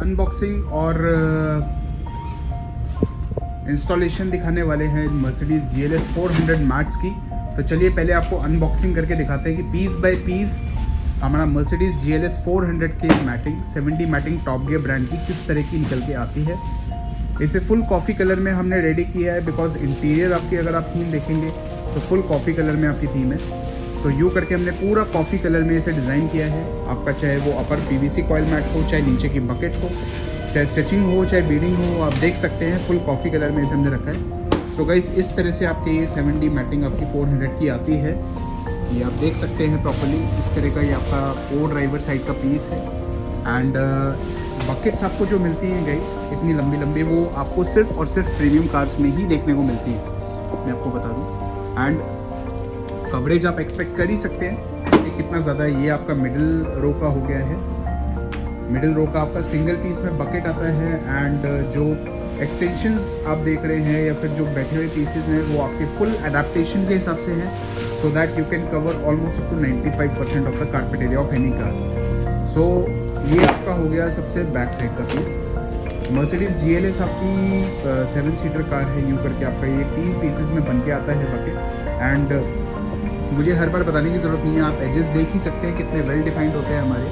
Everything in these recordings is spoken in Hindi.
अनबॉक्सिंग और इंस्टॉलेशन दिखाने वाले हैं मर्सिडीज़ GLS 400 मैट्स की। तो चलिए पहले आपको अनबॉक्सिंग करके दिखाते हैं कि पीस बाय पीस हमारा मर्सिडीज़ GLS 400 की matting 70 matting top gear brand की किस तरह की निकल के आती है। इसे फुल कॉफ़ी कलर में हमने रेडी किया है, बिकॉज इंटीरियर आपकी अगर आप थीम देखेंगे तो फुल कॉफ़ी कलर में आपकी थीम है। सो यूँ करके हमने पूरा कॉफ़ी कलर में इसे डिज़ाइन किया है। आपका चाहे वो अपर PVC कॉइल मैट हो, चाहे नीचे की बकेट हो, चाहे स्टिचिंग हो, चाहे बीडिंग हो, आप देख सकते हैं फुल कॉफ़ी कलर में इसे हमने रखा है। सो गाइस इस तरह से आपके ये 70 मैटिंग आपकी 400 की आती है। ये आप देख सकते हैं प्रॉपर्ली इस तरह का ये आपका 4 ड्राइवर साइड का पीस है। एंड बकेट्स आपको जो मिलती हैं गाइस इतनी लंबी लंबी, वो आपको सिर्फ और सिर्फ प्रीमियम कार्स में ही देखने को मिलती है, मैं आपको बता दूँ। एंड कवरेज आप एक्सपेक्ट कर ही सकते हैं कि कितना ज़्यादा है। ये आपका मिडिल रो का हो गया है, मिडिल रो का आपका सिंगल पीस में बकेट आता है। एंड जो एक्सटेंशंस आप देख रहे हैं या फिर जो बैठे हुए पीसेस हैं वो आपके फुल अडेप्टेशन के हिसाब से हैं, so that you can cover almost up to 95% of the carpet area of any car. So ये आपका हो गया सबसे बैक साइड का पीस। मर्सिडीज़ GLS आपकी 7 सीटर कार है। यूँ करके आपका ये 3 पीसेस में बन के आता है बकेट। एंड मुझे हर बार बताने की ज़रूरत नहीं है, आप एजेस देख ही सकते हैं कितने वेल डिफाइंड होते हैं हमारे।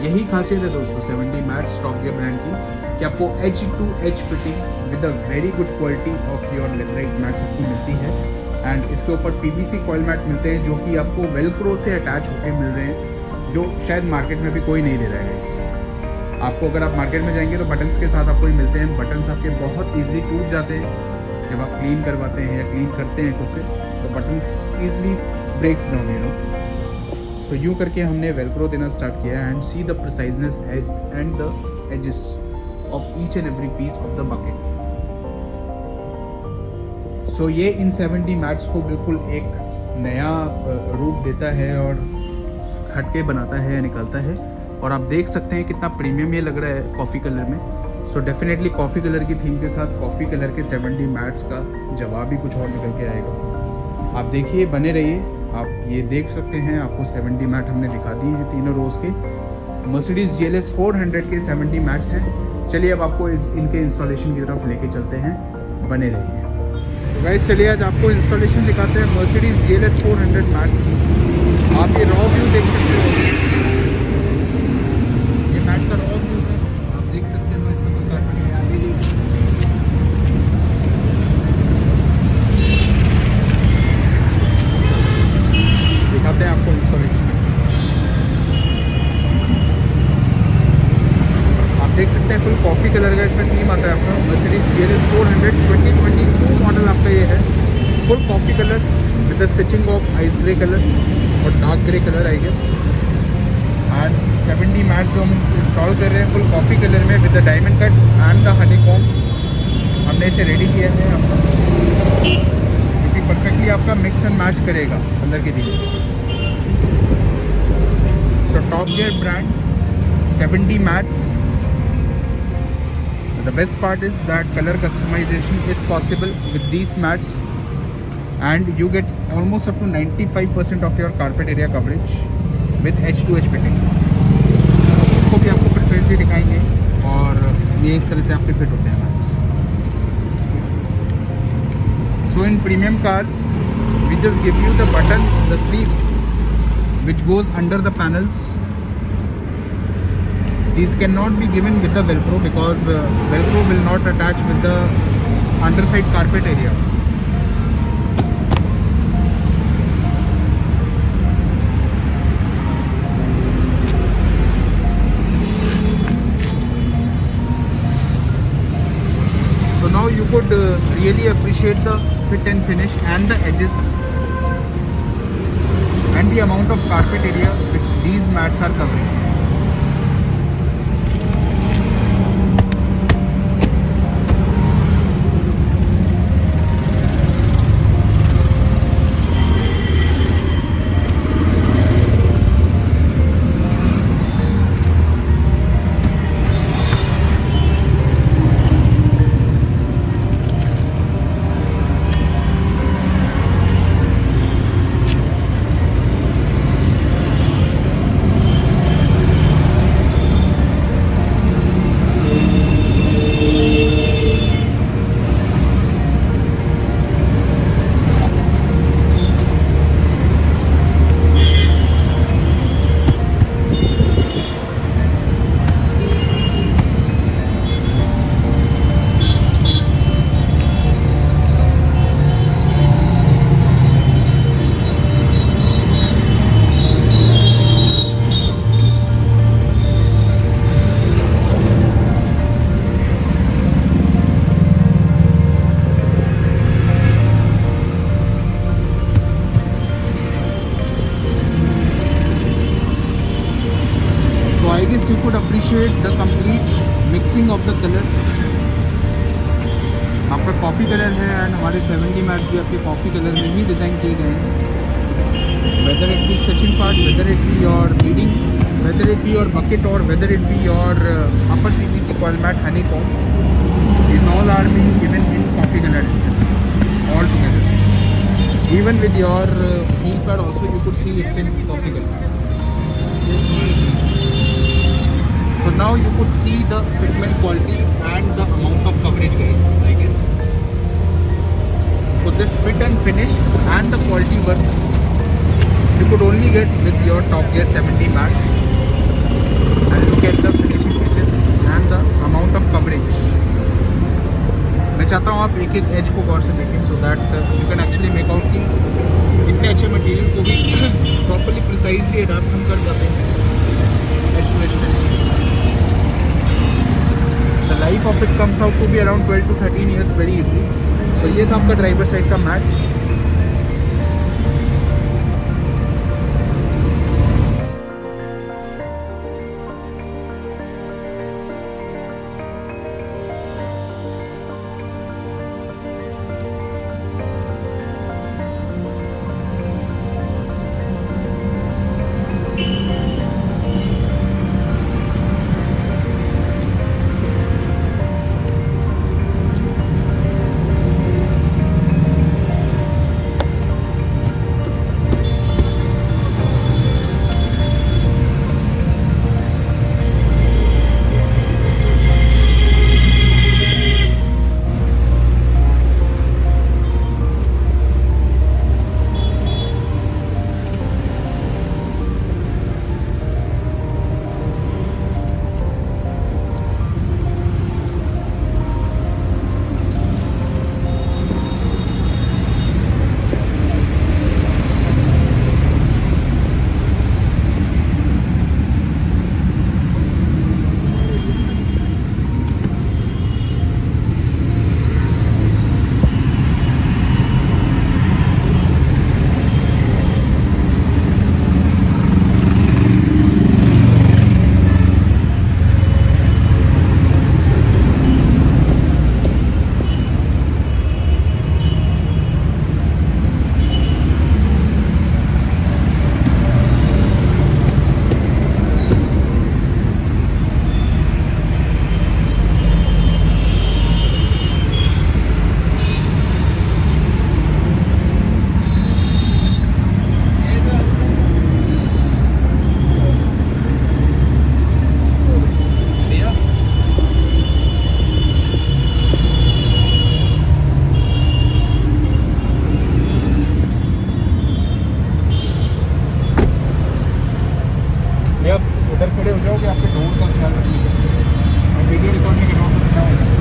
यही खासियत है दोस्तों 70 मैट्स टॉप गियर ब्रांड की, कि आपको edge to edge fitting with a very good quality of your leatherite mats आपको मिलती है। एंड इसके ऊपर PVC कॉइल मैट मिलते हैं जो कि आपको वेलक्रो से अटैच होकर मिल रहे हैं, जो शायद मार्केट में भी कोई नहीं दे रहा है गाइस। आपको अगर आप मार्केट में जाएंगे तो बटन्स के साथ आपको ही मिलते हैं। बटन्स आपके बहुत ईजिली टूट जाते हैं जब आप क्लीन करवाते हैं या क्लीन करते हैं खुद से, तो buttons easily breaks down you know. तो यूँ करके हमने वेलक्रो देना स्टार्ट किया and see the preciseness and the edges of each and every piece of the bucket. So ये इन 70 मैट्स को बिल्कुल एक नया रूप देता है और हटके बनाता है, निकलता है। और आप देख सकते हैं कितना प्रीमियम ये लग रहा है कॉफ़ी कलर में। सो डेफिनेटली कॉफ़ी कलर की थीम के साथ कॉफ़ी कलर के 70 मैट्स का जवाब ही कुछ और निकल के आएगा। आप देखिए, बने रहिए। आप ये देख सकते हैं आपको 70 मैट हमने दिखा दिए हैं तीनों रोज़ के। मर्सिडीज़ GLS 400 के 70 मैट्स हैं। चलिए अब आपको इनके इंस्टॉलेशन की तरफ लेके चलते हैं, बने रहिए। तो गाइस चलिए आज आपको इंस्टॉलेशन दिखाते हैं मर्सिडीज़ GLS 400 मैट्स की। आप ये रॉ व्यू देख सकते हो, ये मैट का रॉ व्यू है, आप देख सकते हो। इसमें कोई कारपेट नहीं आगे भी दिखाते हैं आपको इंस्टॉलेशन। आप देख सकते हैं फुल कॉफ़ी कलर का इसमें थीम आता है आपका। मर्सिडीज़ GLS 400 2022 मॉडल आपका ये है। Full coffee colour with the stitching of ice grey colour और dark grey colour I guess. And 70 mat जो हम इंस्टॉल कर रहे हैं फुल कॉफ़ी कलर में with the diamond cut and the honeycomb, हमने इसे रेडी किया है आपका, क्योंकि परफेक्टली आपका मिक्स एंड मैच करेगा अंदर की थीम से। So top gear brand 70 mats. The best part is that color customization is possible with these mats and you get almost up to 95% of your carpet area coverage with edge to edge fitting। इसको भी आपको प्रिसाइजली दिखाएंगे और ये इस तरह से आपके फिट होते हैं mats. So in premium cars we just give you the buttons, the sleeves which goes under the panels। These cannot be given with the Velcro because Velcro will not attach with the underside carpet area। So now you could really appreciate the fit and finish and the edges and the amount of carpet area which these mats are covering। Appreciate the complete mixing of the colour. आपका कॉफ़ी कलर है एंड हमारे 70 मैट्स भी आपके कॉफ़ी कलर में ही डिज़ाइन किए गए हैं। Whether it be stretching part, whether it be your leading, whether it be your bucket और whether it be your upper PVC coil mat honeycomb, these all are being given in coffee color itself all together. Even with your heel pad also you could see it's in coffee color. So now you could see the fitment quality and the amount of coverage guys, I guess. So this fit and finish and the quality work you could only get with your Top Gear 70 mats. And look at the finishing edges and the amount of coverage. मैं चाहता हूँ आप एक एक एज को गौर से देखें सो that you can actually make out कि इतने अच्छे मटेरियल को भी प्रॉपरली प्रिसाइजली अडाप्ट हम कर पाते हैं edge to edge finishing. The life of it comes out to be around 12 to 13 years very easily. सो ये था आपका ड्राइवर साइड का मैट। उधर खड़े हो जाओगे, आपके डोर का ख्याल रखिएगा और वीडियो रिकॉर्डिंग के डोर को बचाओ।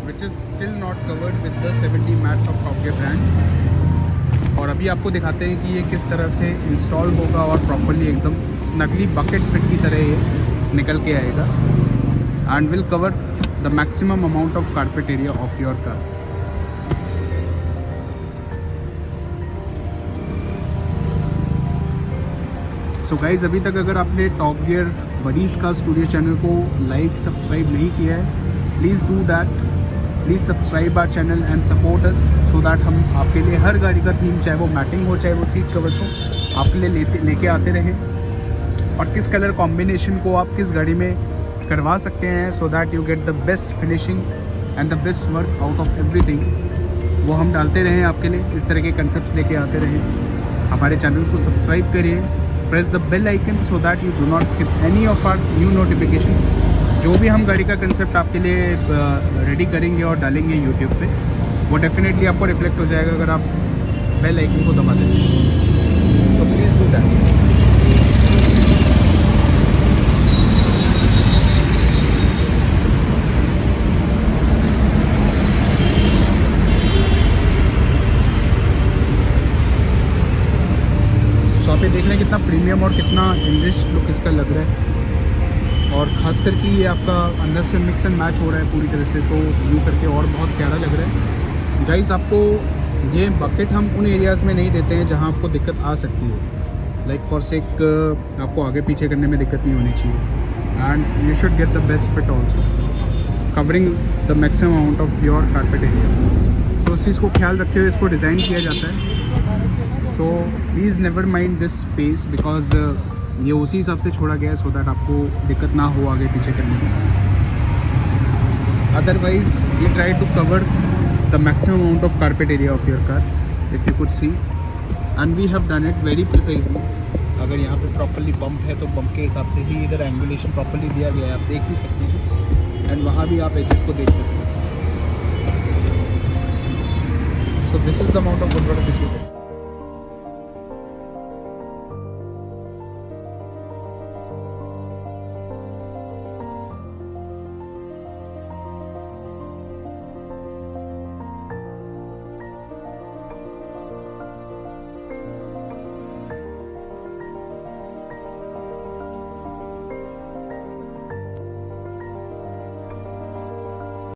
which is still not covered with the 70 mats of Top Gear brand। और अभी आपको दिखाते हैं कि ये किस तरह से इंस्टॉल होगा और प्रॉपरली एकदम स्नगली बकेट फिट की तरह ये निकल के आएगा and will cover the maximum amount of carpet area of your car. So guys, अभी तक अगर आपने टॉप गियर बडीज़ का स्टूडियो चैनल को लाइक सब्सक्राइब नहीं किया है, please do that. Please subscribe our channel and support us so that हम आपके लिए हर गाड़ी का थीम, चाहे वो मैटिंग हो चाहे वो सीट कवर्स हो, आपके लिए लेके आते रहें। और किस कलर कॉम्बिनेशन को आप किस गाड़ी में करवा सकते हैं, so that you get the best finishing and the best work out of everything, वो हम डालते रहें आपके लिए। इस तरह के कंसेप्ट लेके आते रहें। हमारे चैनल को सब्सक्राइब करिए, press the bell icon so that you do not skip any of our new notification. जो भी हम गाड़ी का कंसेप्ट आपके लिए रेडी करेंगे और डालेंगे यूट्यूब पे, वो डेफिनेटली आपको रिफ्लेक्ट हो जाएगा अगर आप बेल आइकन को दबा दें। So please do that. So आप ये देख रहे हैं कितना प्रीमियम और कितना इनरिच लुक इसका लग रहा है, और ख़ास करके ये आपका अंदर से मिक्स एंड मैच हो रहा है पूरी तरह से, तो व्यू करके और बहुत प्यारा लग रहा है। गाइस, आपको ये बकेट हम उन एरियाज़ में नहीं देते हैं जहां आपको दिक्कत आ सकती है। लाइक फॉर सेक आपको आगे पीछे करने में दिक्कत नहीं होनी चाहिए, and you should get the best fit also, covering the maximum amount of your carpet area. So उस चीज़ को ख्याल रखते हुए इसको डिज़ाइन किया जाता है। So please never mind this space, because ये उसी हिसाब से छोड़ा गया है सो दैट आपको दिक्कत ना हो आगे पीछे करने में। Otherwise we try to cover the maximum amount of carpet area of your car, if you could see, and we have done it very precisely. अगर यहाँ पे प्रॉपरली बम्प है तो बम्प के हिसाब से ही इधर एंगुलेशन प्रॉपरली दिया गया है, आप देख भी सकते हैं, एंड वहाँ भी आप एजेस को देख सकते हैं। So this is the amount of good work which you